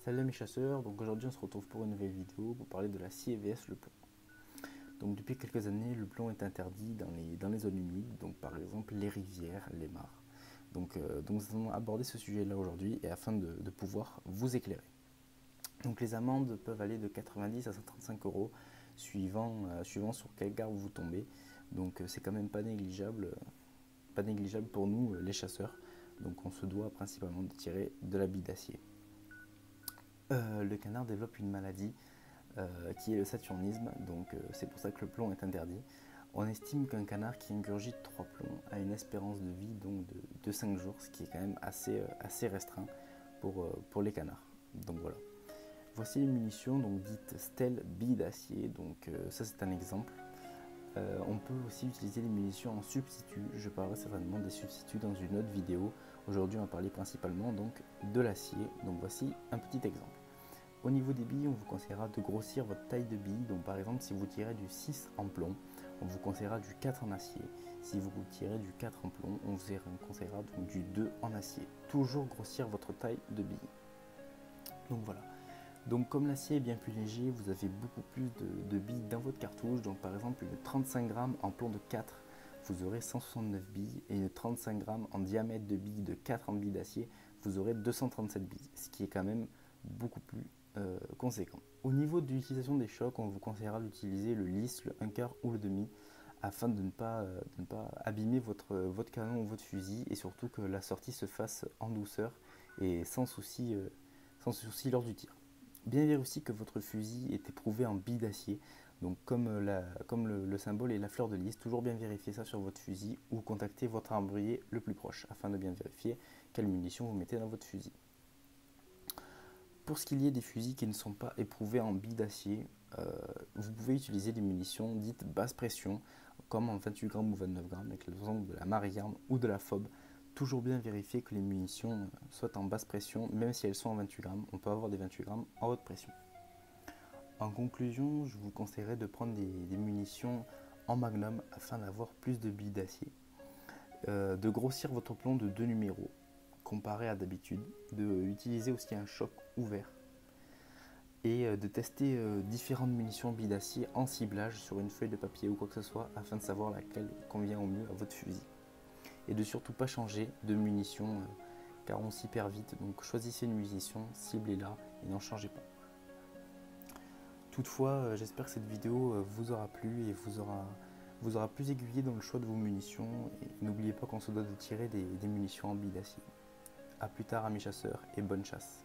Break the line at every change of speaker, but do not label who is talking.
Salut mes chasseurs, donc aujourd'hui on se retrouve pour une nouvelle vidéo pour parler de l'acier vs le plomb. Donc depuis quelques années, le plomb est interdit dans les zones humides, donc par exemple les rivières, les mares. Donc nous allons aborder ce sujet-là aujourd'hui et afin de pouvoir vous éclairer. Donc les amendes peuvent aller de 90 à 135 euros suivant sur quelle garde vous tombez. Donc c'est quand même pas négligeable pour nous les chasseurs. Donc on se doit principalement de tirer de la bille d'acier. Le canard développe une maladie qui est le saturnisme, donc c'est pour ça que le plomb est interdit. On estime qu'un canard qui ingurgite 3 plombs a une espérance de vie donc de 5 jours, ce qui est quand même assez restreint pour les canards. Donc voilà. Voici les munitions donc dites stèle billes d'acier, donc ça c'est un exemple. On peut aussi utiliser les munitions en substitut, je parlerai certainement des substituts dans une autre vidéo. Aujourd'hui on va parler principalement donc de l'acier, donc voici un petit exemple. Au niveau des billes, on vous conseillera de grossir votre taille de billes. Donc par exemple, si vous tirez du 6 en plomb, on vous conseillera du 4 en acier. Si vous tirez du 4 en plomb, on vous conseillera donc du 2 en acier. Toujours grossir votre taille de billes. Donc voilà. Donc comme l'acier est bien plus léger, vous avez beaucoup plus de billes dans votre cartouche. Donc par exemple, une 35 grammes en plomb de 4, vous aurez 169 billes. Et une 35 grammes en diamètre de billes de 4 en billes d'acier, vous aurez 237 billes. Ce qui est quand même beaucoup plus conséquent. Au niveau de l'utilisation des chocs, on vous conseillera d'utiliser le lisse, le 1/4 ou le demi afin de ne pas abîmer votre canon ou votre fusil et surtout que la sortie se fasse en douceur et sans souci lors du tir. Bien vérifier aussi que votre fusil est éprouvé en billes d'acier, donc comme le symbole et la fleur de lys, toujours bien vérifier ça sur votre fusil ou contacter votre armurier le plus proche afin de bien vérifier quelle munition vous mettez dans votre fusil. Pour ce qui est des fusils qui ne sont pas éprouvés en billes d'acier, vous pouvez utiliser des munitions dites basse pression, comme en 28 grammes ou 29 grammes, avec l'exemple de la Mariarme ou de la FOB. Toujours bien vérifier que les munitions soient en basse pression, même si elles sont en 28 grammes. On peut avoir des 28 grammes en haute pression. En conclusion, je vous conseillerais de prendre des munitions en magnum afin d'avoir plus de billes d'acier. De grossir votre plomb de 2 numéros comparé à d'habitude, d'utiliser aussi un choc ouvert et de tester différentes munitions billes d'acier en ciblage sur une feuille de papier ou quoi que ce soit afin de savoir laquelle convient au mieux à votre fusil. Et de surtout pas changer de munition car on s'y perd vite, donc choisissez une munition, ciblez-la et n'en changez pas. Toutefois, j'espère que cette vidéo vous aura plu et vous aura plus aiguillé dans le choix de vos munitions et n'oubliez pas qu'on se doit de tirer des munitions en billes d'acier. A plus tard amis chasseurs et bonne chasse.